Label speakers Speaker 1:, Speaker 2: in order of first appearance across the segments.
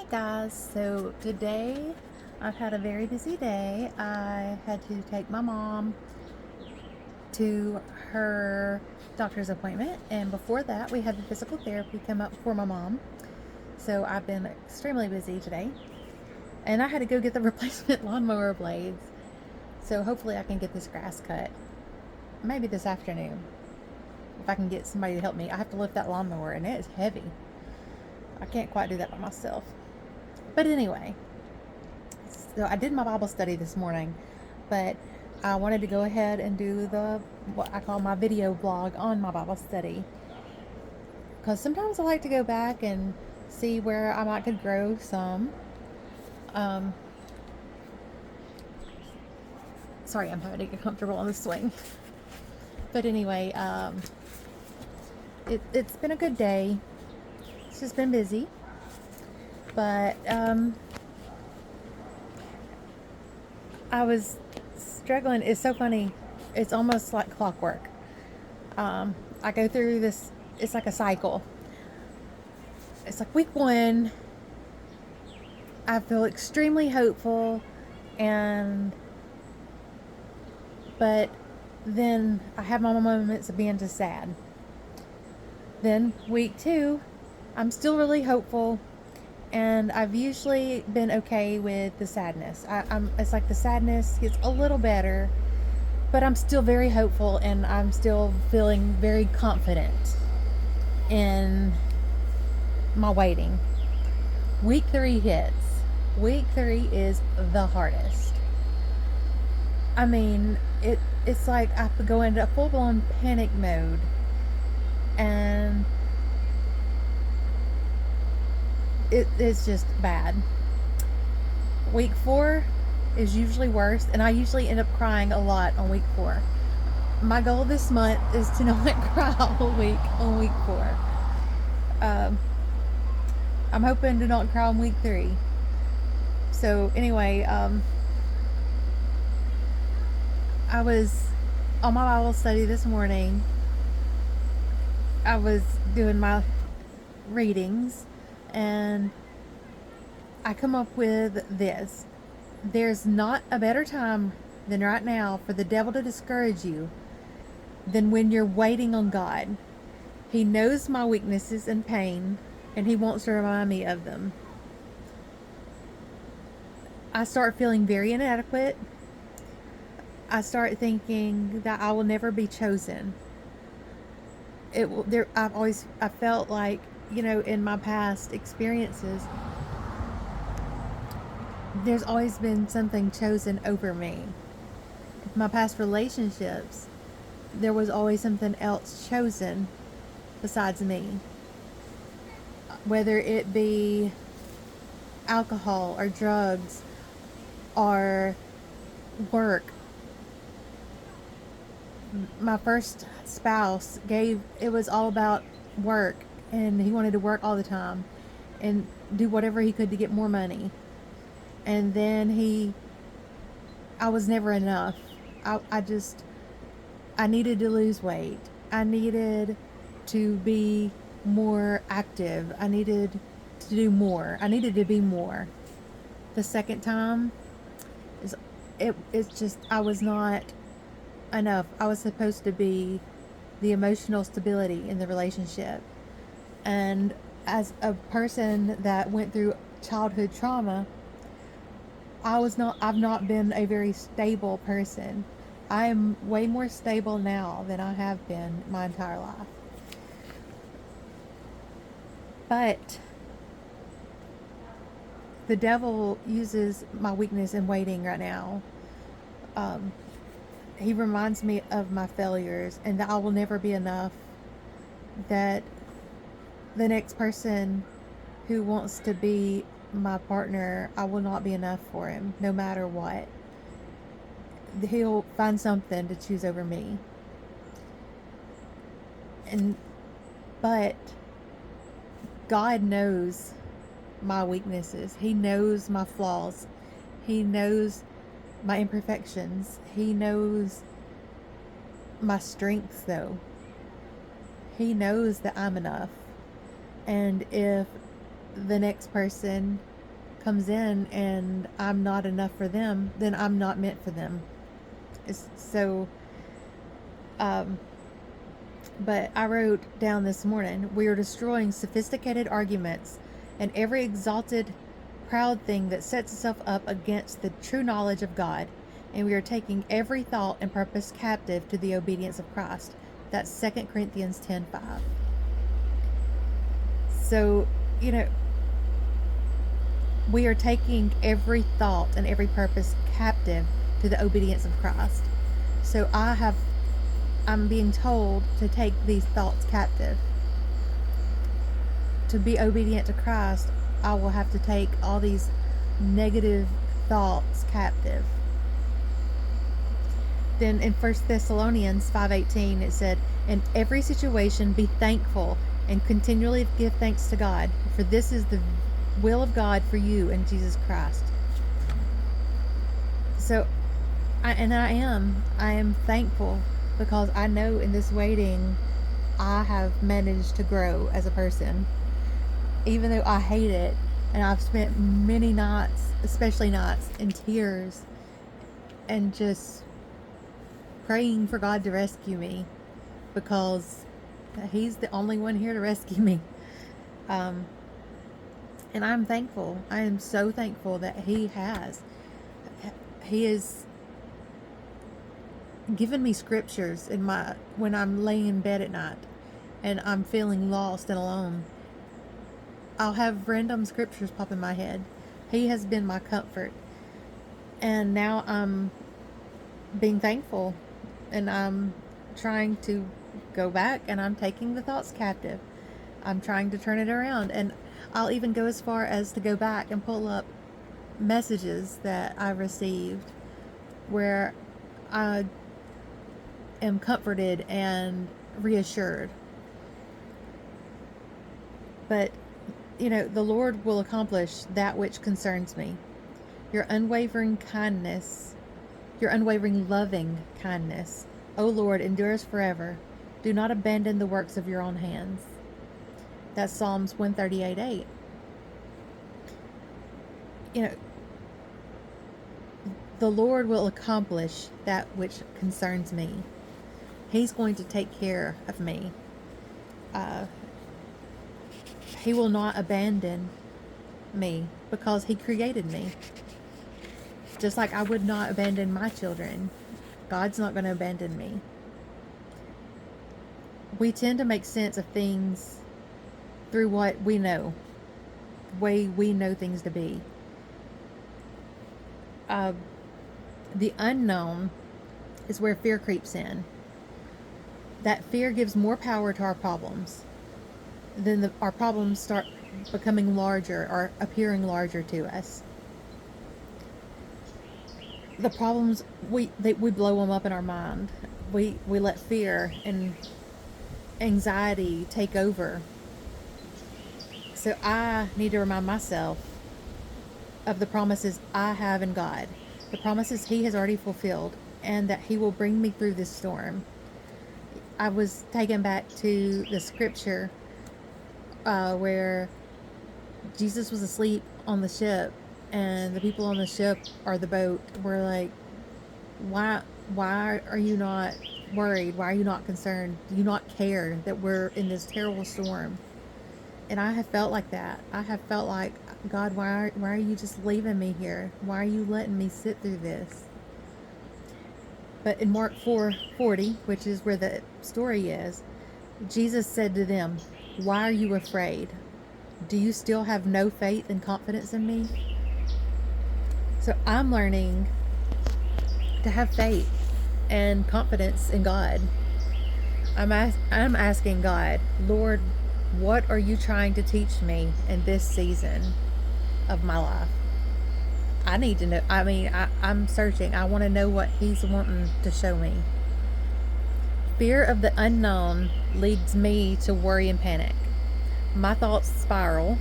Speaker 1: Hey guys, so today I've had a very busy day. I had to take my mom to her doctor's appointment, and before that, we had the physical therapy come up for my mom. So I've been extremely busy today, and I had to go get the replacement lawnmower blades. So hopefully, I can get this grass cut maybe this afternoon if I can get somebody to help me. I have to lift that lawnmower, and it is heavy. I can't quite do that by myself. But anyway, so I did my Bible study this morning, but I wanted to go ahead and do what I call my video blog on my Bible study, because sometimes I like to go back and see where I might could grow some. Um, Sorry, I'm having to get comfortable on the swing. But anyway, it's been a good day. It's just been busy, but I was struggling. It's so funny. It's almost like clockwork. I go through this, it's like a cycle. It's like week one, I feel extremely hopeful, but then I have my moments of being just sad. Then week two, I'm still really hopeful, and I've usually been okay with the sadness. It's like the sadness gets a little better, but I'm still very hopeful, and I'm still feeling very confident in my waiting. Week three hits. Week three is the hardest. I mean, it's like I have to go into a full blown panic mode, and it's just bad. Week four is usually worse, and I usually end up crying a lot on week four. My goal this month is to not cry all week on week four. I'm hoping to not cry on week three. So anyway, I was on my Bible study this morning. I was doing my readings, and I come up with this. There's not a better time than right now for the devil to discourage you than when you're waiting on God. He knows my weaknesses and pain, and he wants to remind me of them. I start feeling very inadequate. I start thinking that I will never be chosen. I felt like, in my past experiences, there's always been something chosen over me. My past relationships, there was always something else chosen besides me. Whether it be alcohol or drugs or work. My first spouse it was all about work, and he wanted to work all the time and do whatever he could to get more money. And then I was never enough. I needed to lose weight. I needed to be more active. I needed to do more. I needed to be more. The second time, it's just, I was not enough. I was supposed to be the emotional stability in the relationship. And as a person that went through childhood trauma, I've not been a very stable person. I am way more stable now than I have been my entire life. But the devil uses my weakness in waiting right now. He reminds me of my failures, and that I will never be enough. That the next person who wants to be my partner, I will not be enough for him, no matter what. He'll find something to choose over me. But God knows my weaknesses. He knows my flaws. He knows my imperfections. He knows my strengths, though. He knows that I'm enough. And if the next person comes in and I'm not enough for them, then I'm not meant for them. So, but I wrote down this morning, we are destroying sophisticated arguments and every exalted, proud thing that sets itself up against the true knowledge of God. And we are taking every thought and purpose captive to the obedience of Christ. That's 2 Corinthians 10:5. So, we are taking every thought and every purpose captive to the obedience of Christ. So I'm being told to take these thoughts captive. To be obedient to Christ, I will have to take all these negative thoughts captive. Then in 1 Thessalonians 5:18 it said, "In every situation be thankful and continually give thanks to God, for this is the will of God for you in Jesus Christ." So I am thankful, because I know in this waiting I have managed to grow as a person, even though I hate it. And I've spent many nights, especially nights, in tears and just praying for God to rescue me, because He's the only one here to rescue me. And I'm thankful. I am so thankful that He has given me scriptures when I'm laying in bed at night and I'm feeling lost and alone. I'll have random scriptures pop in my head. He has been my comfort. And now I'm being thankful, and I'm trying to go back, and I'm taking the thoughts captive. I'm trying to turn it around, and I'll even go as far as to go back and pull up messages that I received where I am comforted and reassured. But the Lord will accomplish that which concerns me. Your unwavering loving kindness, O Lord, endures forever. Do not abandon the works of your own hands. That's Psalms 138:8. The Lord will accomplish that which concerns me. He's going to take care of me. He will not abandon me, because He created me. Just like I would not abandon my children, God's not going to abandon me. We tend to make sense of things through what we know, the way we know things to be. The unknown is where fear creeps in. That fear gives more power to our problems. Then our problems start becoming larger or appearing larger to us. The problems, we blow them up in our mind. We let fear and anxiety take over. So I need to remind myself of the promises I have in God, the promises He has already fulfilled, and that He will bring me through this storm. I was taken back to the scripture where Jesus was asleep on the ship, and the people on the ship or the boat were like, why are you not worried? Why are you not concerned? Do you not care that we're in this terrible storm? And I have felt like that. I have felt like, God, why are you just leaving me here? Why are you letting me sit through this? But in Mark 4:40, which is where the story is, Jesus said to them, "Why are you afraid? Do you still have no faith and confidence in me?" So I'm learning to have faith and confidence in God. I'm asking God, Lord, what are you trying to teach me in this season of my life? I need to know. I'm searching. I want to know what He's wanting to show me. Fear of the unknown leads me to worry and panic. My thoughts spiral.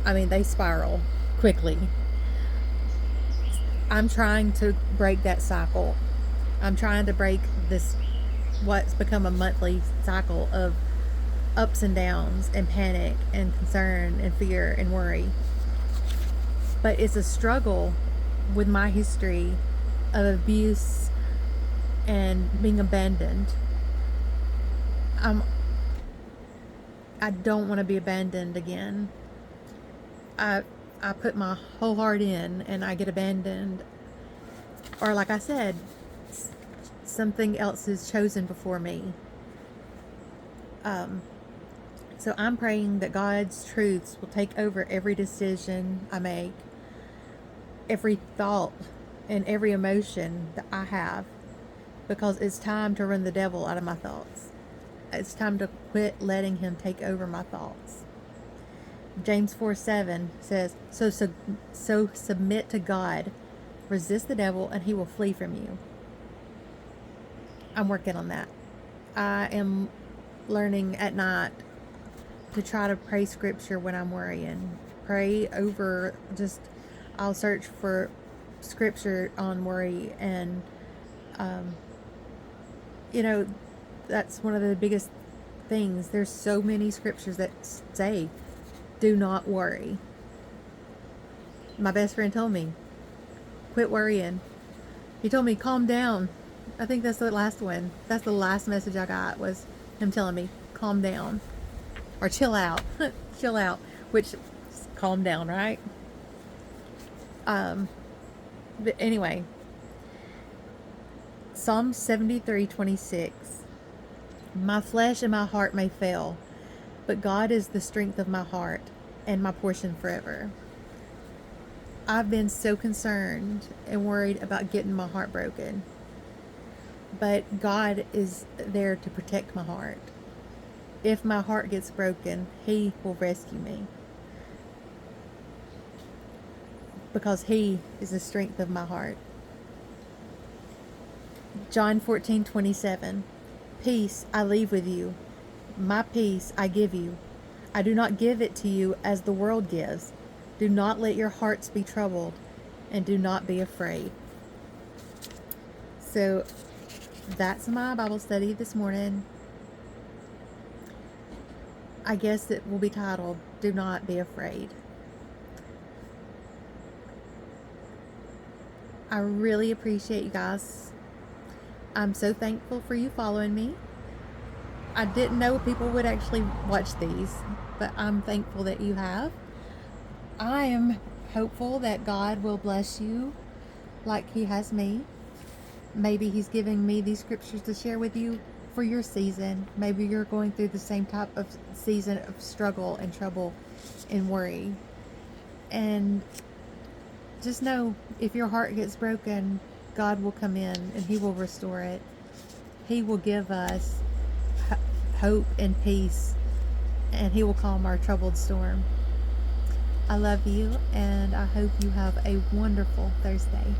Speaker 1: They spiral quickly. I'm trying to break that cycle. I'm trying to break this, what's become a monthly cycle of ups and downs and panic and concern and fear and worry. but it's a struggle with my history of abuse and being abandoned. I don't want to be abandoned again. I put my whole heart in and I get abandoned, or like I said, something else is chosen before me. So I'm praying that God's truths will take over every decision I make, every thought, and every emotion that I have, because it's time to run the devil out of my thoughts. It's time to quit letting him take over my thoughts. James 4:7 says, so submit to God, resist the devil, and he will flee from you. I'm working on that. I am learning at night to try to pray scripture when I'm worrying. Pray over, I'll search for scripture on worry, and that's one of the biggest things. There's so many scriptures that say, do not worry. My best friend told me, quit worrying. He told me, calm down. I think that's the last one. That's the last message I got, was him telling me, calm down. Or chill out. Chill out. Which, calm down, right? But anyway, Psalm 73:26. My flesh and my heart may fail, but God is the strength of my heart and my portion forever. I've been so concerned and worried about getting my heart broken, but God is there to protect my heart. If my heart gets broken, He will rescue me, because He is the strength of my heart. John 14:27. Peace I leave with you. My peace I give you. I do not give it to you as the world gives. Do not let your hearts be troubled, and do not be afraid. So that's my Bible study this morning. I guess it will be titled, Do Not Be Afraid. I really appreciate you guys. I'm so thankful for you following me. I didn't know people would actually watch these, but I'm thankful that you have. I am hopeful that God will bless you like He has me. Maybe He's giving me these scriptures to share with you for your season. Maybe you're going through the same type of season of struggle and trouble and worry. And just know, if your heart gets broken, God will come in and He will restore it. He will give us hope and peace, and He will calm our troubled storm. I love you, and I hope you have a wonderful Thursday.